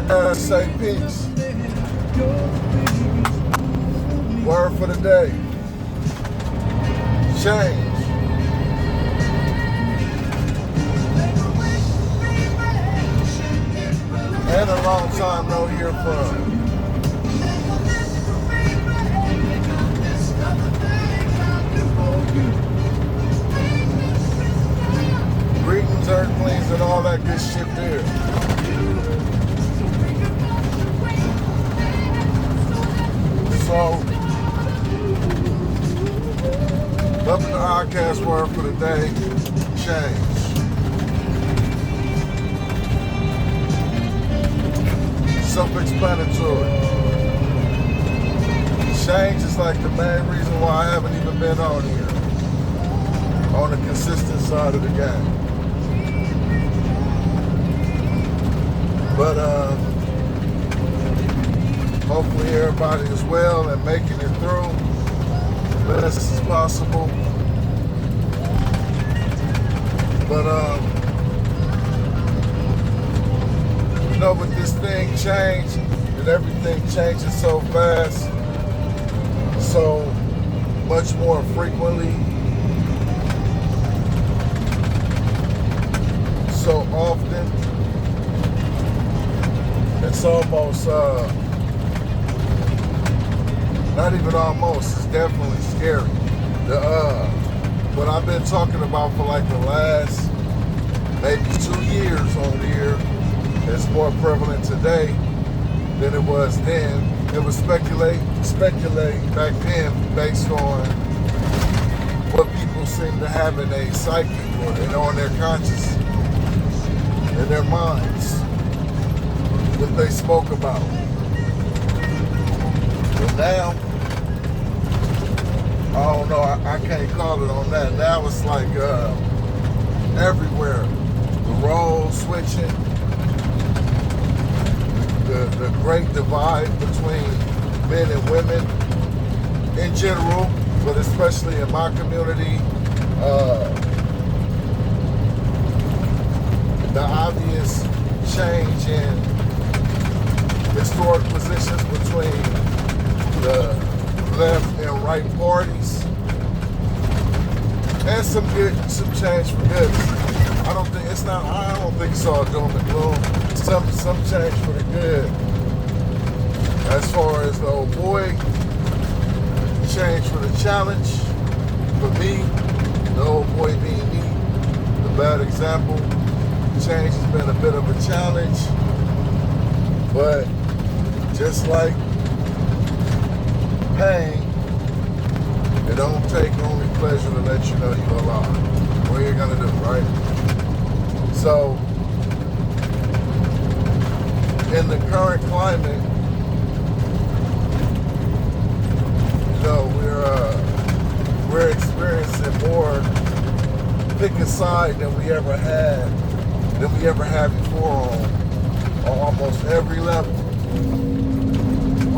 Say peace. Word for the day. Change. And a long time no hear from. Greetings, Earthlings, and all that good shit there. So, up in the podcast word for the day, change. Self-explanatory. Change is like the main reason why I haven't even been on here, on the consistent side of the game. But hopefully everybody is well and making it through as best as possible. But you know, with this thing change and everything changes so fast, so much more frequently, so often, it's almost not even almost, it's definitely scary. What I've been talking about for like the last maybe 2 years on here is more prevalent today than it was then. It was speculating back then based on what people seem to have in their psyche or on their conscious, in their minds, what they spoke about. But now, I don't know, I can't call it on that. Now it's like everywhere. The role switching, the great divide between men and women in general, but especially in my community, the obvious change in historic positions between the left and right parties, and some change for good. I don't think it's all doom and gloom. Some change for the good. As far as the old boy, change for the challenge. For me, the old boy being me, the bad example. Change has been a bit of a challenge, but just like pain, it don't take only pleasure to let you know you're alive. What are you gonna do, right? So, in the current climate, you know, we're experiencing more pick a side than we ever had before on almost every level.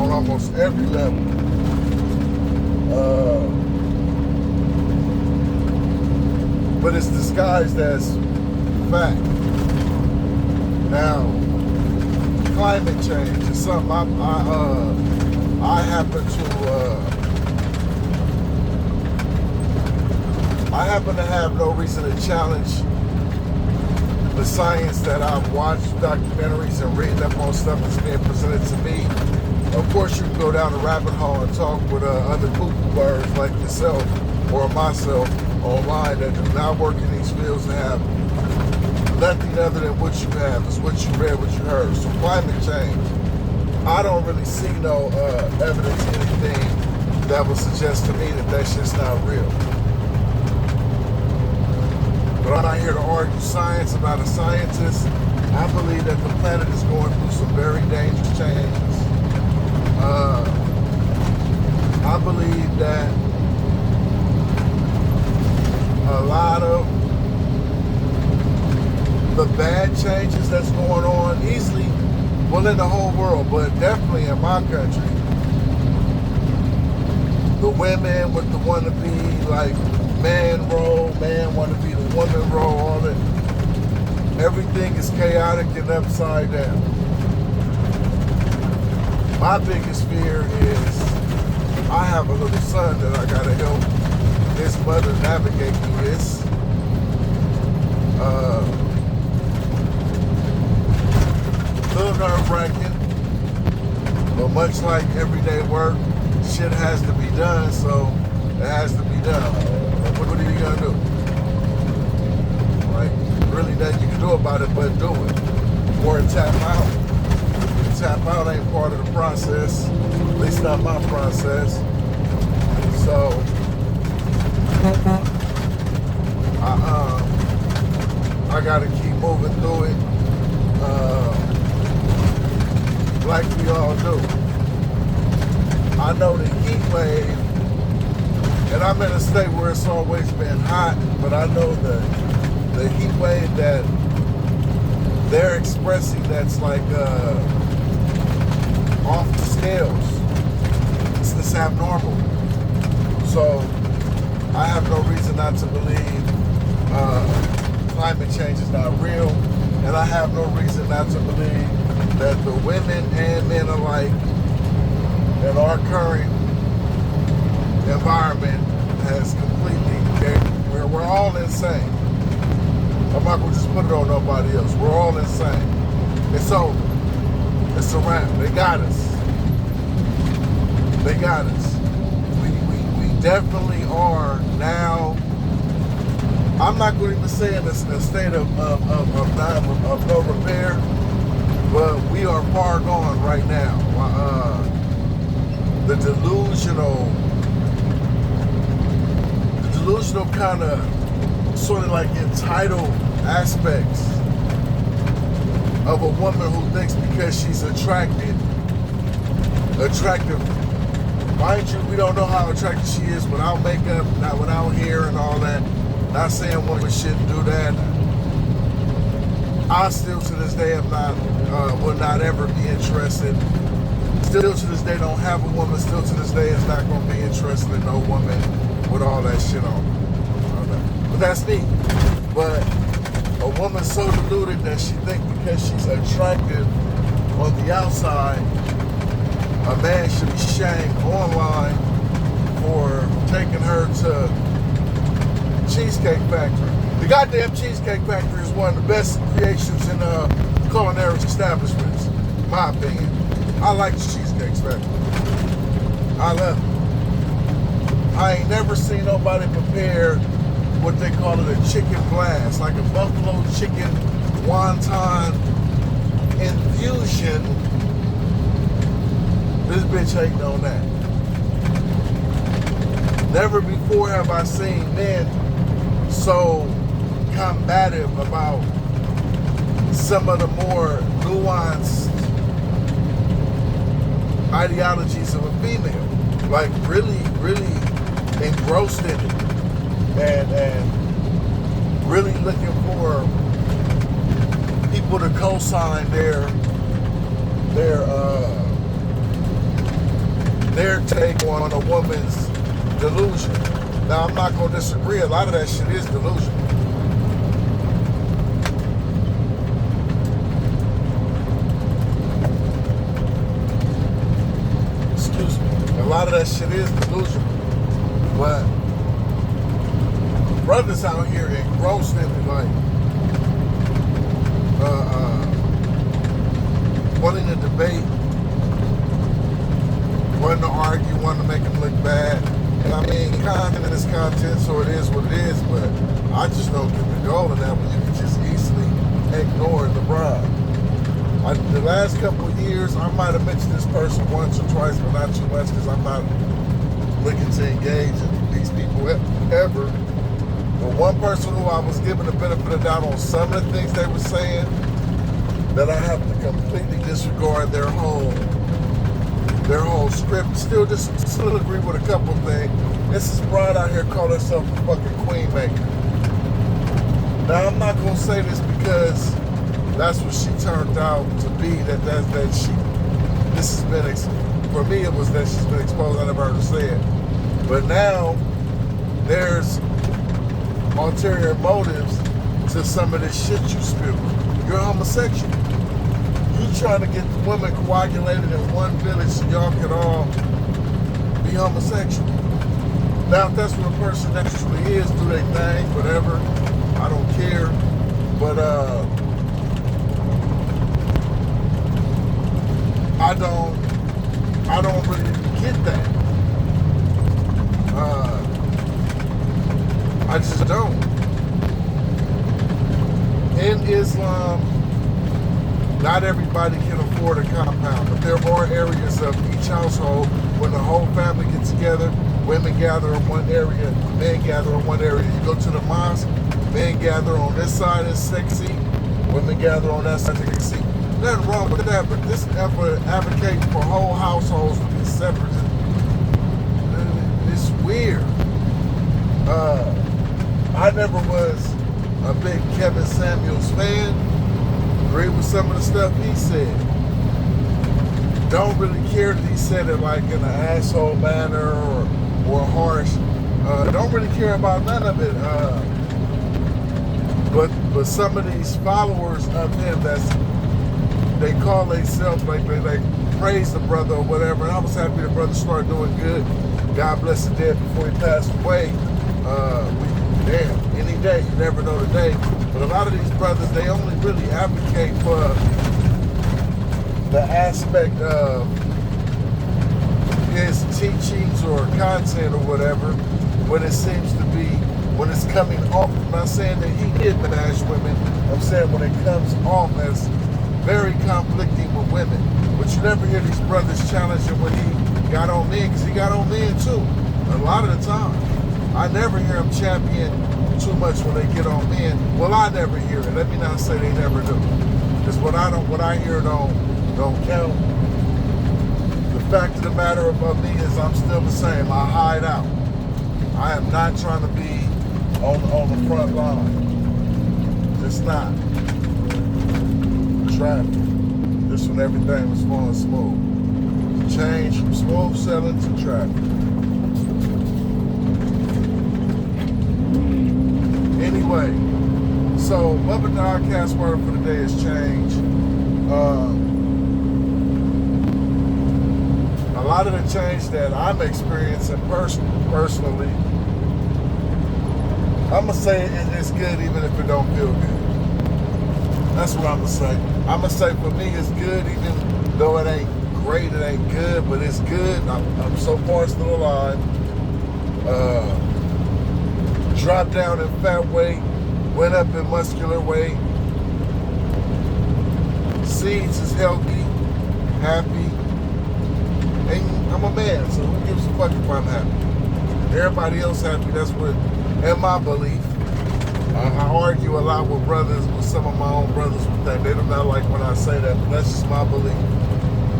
On almost every level. But it's disguised as fact. Now, climate change is something I happen to have no reason to challenge the science that I've watched documentaries and reading up on stuff that's being presented to me. Of course, you can go down the rabbit hole and talk with other cuckoo birds like yourself or myself online that do not work in these fields and have nothing other than what you have. It's what you read, what you heard. So climate change, I don't really see no evidence of anything that would suggest to me that shit's not real. But I'm not here to argue science. I'm not a scientist. I believe that the planet is going through some very dangerous changes. I believe that a lot of the bad changes that's going on easily, well, in the whole world, but definitely in my country, the women with the want to be like man role, man want to be the woman role, all that, everything is chaotic and upside down. My biggest fear is I have a little son that I gotta help his mother navigate through this. Little nerve-wracking, but much like everyday work, shit has to be done, so it has to be done. What are you gonna do? Like, really nothing you can do about it but do it. Or tap out. Tap out ain't part of the process, at least not my process. So, I gotta keep moving through it, like we all do. I know the heat wave, and I'm in a state where it's always been hot, but I know the heat wave that they're expressing that's like off the scales. It's this abnormal. So I have no reason not to believe climate change is not real, and I have no reason not to believe that the women and men alike in our current environment has completely, we're all insane. I'm not going to just put it on nobody else. We're all insane. It's over. It's a wrap. They got us. They got us. We definitely are now. I'm not going to even say in a state of no repair, but we are far gone right now. The delusional kind of sort of like entitled aspects of a woman who thinks because she's attractive. Mind you, we don't know how attractive she is without makeup, not without hair and all that. Not saying women shouldn't do that. I still to this day am not, will not ever be interested. Still to this day don't have a woman. Still to this day is not going to be interested in no woman with all that shit on. But that's me. But a woman so deluded that she thinks because she's attractive on the outside, a man should be shamed online for taking her to Cheesecake Factory. The goddamn Cheesecake Factory is one of the best creations in culinary establishments, in my opinion. I like the Cheesecake Factory. I love it. I ain't never seen nobody prepare what they call it a chicken blast, like a buffalo chicken wonton infusion. This bitch hating on that. Never before have I seen men so combative about some of the more nuanced ideologies of a female. Like really, really engrossed in it. And really looking for people to co-sign their take on a woman's delusion. Now, I'm not going to disagree. A lot of that shit is delusion. Excuse me. A lot of that shit is delusion. But brothers out here engrossed in it, like wanting to debate, wanting to argue, wanting to make them look bad. And I mean, content is content, so it is what it is, but I just don't get the goal in that when you can just easily ignore the bribe. The last couple of years, I might have mentioned this person once or twice, but not too much because I'm not looking to engage in these people ever. But one person who I was giving the benefit of the doubt on some of the things they were saying, that I have to completely disregard their whole script. Still agree with a couple of things. This is broad out here calling herself a fucking queen maker. Now I'm not gonna say this because that's what she turned out to be. That she. This has been for me. It was that she's been exposed. I never heard her say it. But now there's ulterior motives to some of this shit you spew. You're homosexual. You trying to get the women coagulated in one village so y'all can all be homosexual. Now, if that's what a person naturally is, do their thing, whatever. I don't care. But I don't really get that. I just don't. In Islam, not everybody can afford a compound, but there are areas of each household when the whole family gets together, women gather in one area, men gather in one area. You go to the mosque, men gather on this side of 6 seat, women gather on that side of 6 seat. Nothing wrong with that, but this effort advocating for whole households to be separate, it's weird. I never was a big Kevin Samuels fan. Agree with some of the stuff he said. Don't really care that he said it like in an asshole manner or harsh. Don't really care about none of it. But some of these followers of him they call themselves like they praise the brother or whatever. And I was happy the brother started doing good. God bless the dead before he passed away. Any day, you never know the day. But a lot of these brothers, they only really advocate for the aspect of his teachings or content or whatever, when it seems to be, when it's coming off. I'm not saying that he did bash women. I'm saying when it comes off as very conflicting with women. But you never hear these brothers challenging when he got on men, because he got on men too. A lot of the time. I never hear him champion too much when they get on men. Well, I never hear it. Let me not say they never do. Because what I hear don't count. The fact of the matter about me is I'm still the same. I hide out. I am not trying to be on the front line. Just not. Traffic. Just when everything was going smooth. Change from smooth sailing to traffic. Anyway, so BUB-IT podcast word for the day is change. A lot of the change that I'm experiencing personally, I'm going to say it's good even if it don't feel good. That's what I'm going to say. I'm going to say for me it's good even though it ain't great, it ain't good, but it's good. I'm so far still alive. Dropped down in fat weight, went up in muscular weight. Seeds is healthy, happy. And I'm a man, so who gives a fuck if I'm happy? Everybody else happy, that's what, in my belief. I argue a lot with some of my own brothers with that. They do not like when I say that, but that's just my belief.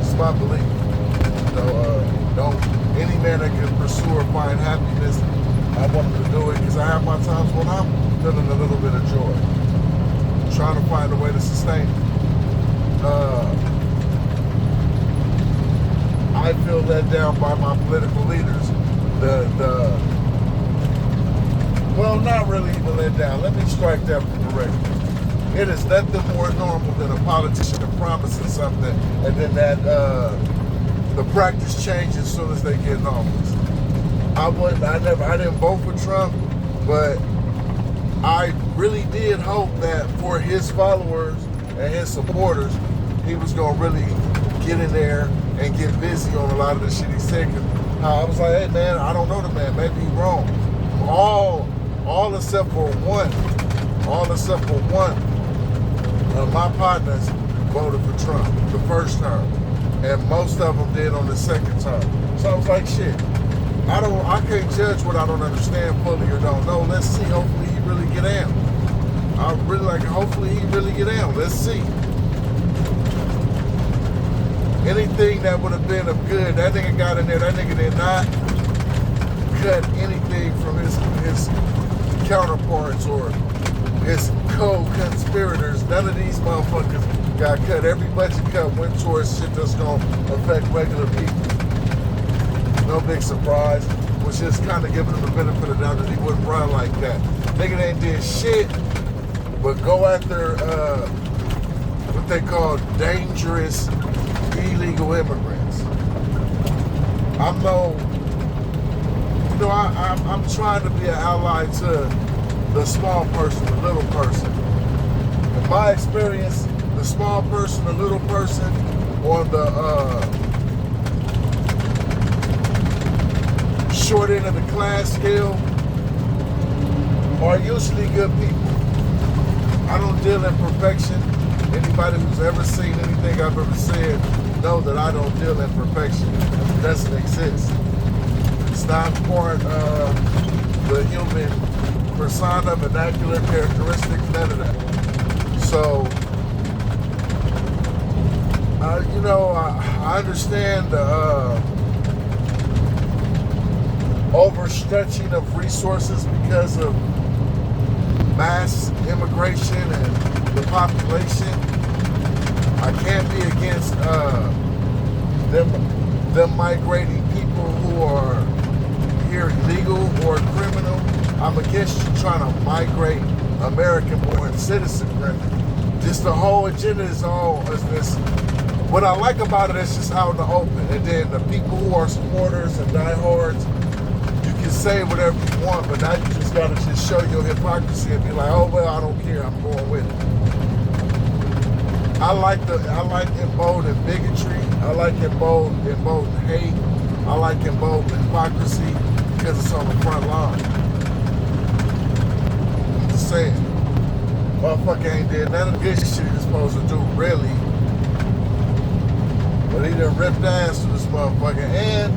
It's my belief. Any man that can pursue or find happiness, I want them to do it, because I have my times when I'm feeling a little bit of joy. I'm trying to find a way to sustain it. I feel let down by my political leaders. Well, not really even let down. Let me strike that from the record. It is nothing more normal than a politician promising something and then that the practice changes as soon as they get in office. I didn't vote for Trump, but I really did hope that for his followers and his supporters, he was gonna really get in there and get busy on a lot of the shit he said. I was like, hey man, I don't know the man, maybe he's wrong. All except for one of my partners voted for Trump the first term, and most of them did on the second term. So I was like, shit. I can't judge what I don't understand fully or don't know. Let's see. Hopefully he really get down. I really like it. Hopefully he really get down. Let's see. Anything that would have been of good, that nigga got in there. That nigga did not cut anything from his counterparts or his co-conspirators. None of these motherfuckers got cut. Every budget cut went towards shit that's going to affect regular people. No big surprise. Was just kind of giving him the benefit of the doubt that he wouldn't run like that. Nigga ain't did shit but go after what they call dangerous illegal immigrants. I'm trying to be an ally to the small person, the little person. In my experience, the small person, the little person on the short end of the class scale are usually good people. I don't deal in perfection. Anybody who's ever seen anything I've ever said know that I don't deal in perfection. It doesn't exist. It's not part of the human persona, vernacular, characteristics, none of that. So, I understand the overstretching of resources because of mass immigration and the population. I can't be against them migrating people who are here illegal or criminal. I'm against you trying to migrate American-born citizens. Just the whole agenda is this. What I like about it is just out in the open. And then the people who are supporters and diehards, you can say whatever you want, but now you just gotta just show your hypocrisy and be like, oh well, I don't care, I'm going with it. I like emboldened bigotry. I like emboldened hate. I like emboldened hypocrisy because it's on the front line. I'm just saying, motherfucker ain't did none of the good shit he's supposed to do, really. But he done ripped ass to this motherfucker, and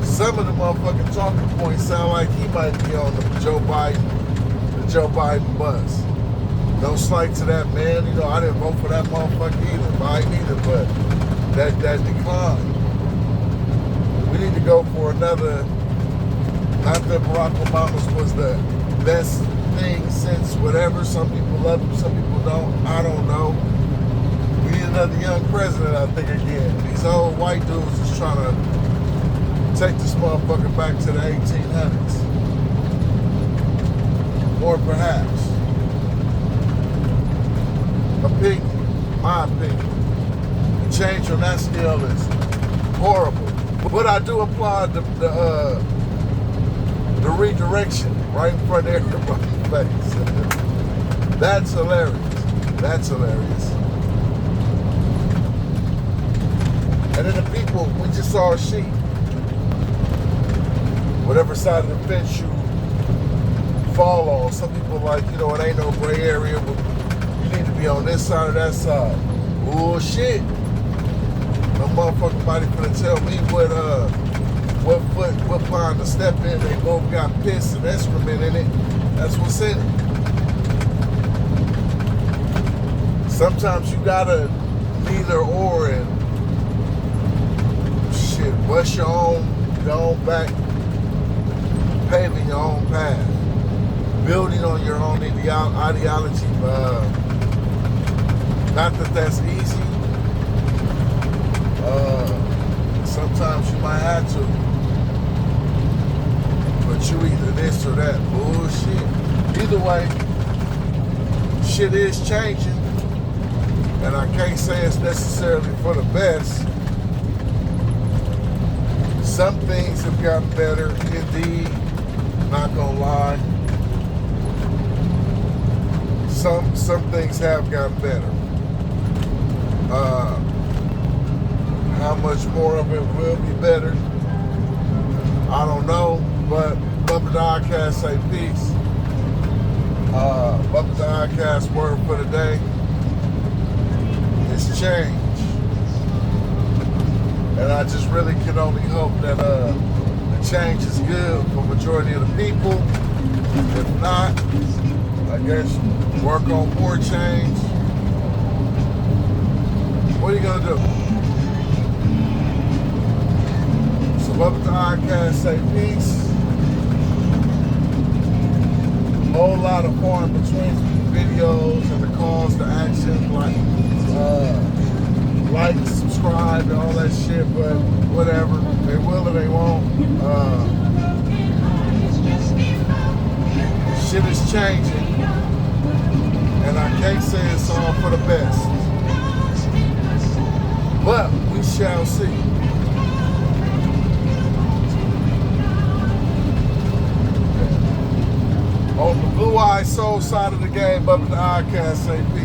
some of the motherfucking talking points sound like he might be on the Joe Biden bus. No slight to that man, I didn't vote for that motherfucker either, Biden either, but that decline. We need to go for another, not that Barack Obama's was the best thing since whatever. Some people love him, some people don't. I don't know. We need another young president, I think, again. These old white dudes is trying to take this motherfucker back to the 1800s. Or perhaps. Opinion, my opinion. The change on that scale is horrible. But I do applaud the redirection right in front of everybody's face. That's hilarious. That's hilarious. And then the people, we just saw a sheep. Whatever side of the fence you fall on. Some people like, it ain't no gray area. You need to be on this side or that side. Bullshit. No motherfucking body finna tell me what pond to step in. They both got piss and excrement in it. That's what's in it. Sometimes you gotta neither or and shit, bust your own back, paving your own path, building on your own ideology. Not that that's easy. Sometimes you might have to. But you either this or that. Bullshit. Either way, shit is changing. And I can't say it's necessarily for the best. Some things have gotten better, indeed. Not gonna lie. Some things have gotten better. How much more of it will be better, I don't know, but BUB-IT say peace. BUB-IT word for the day is change. And I just really can only hope that the change is good for the majority of the people. If not, I guess work on more change. What are you gonna do? So BUB-IT say peace. Whole lot of far in between videos and the calls to action, like, subscribe, and all that shit. But whatever, they will or they won't. Shit is changing, and I can't say it's all for the best. But we shall see. On the Blue Eye Soul side of the game, BUB-IT, I can't say peace.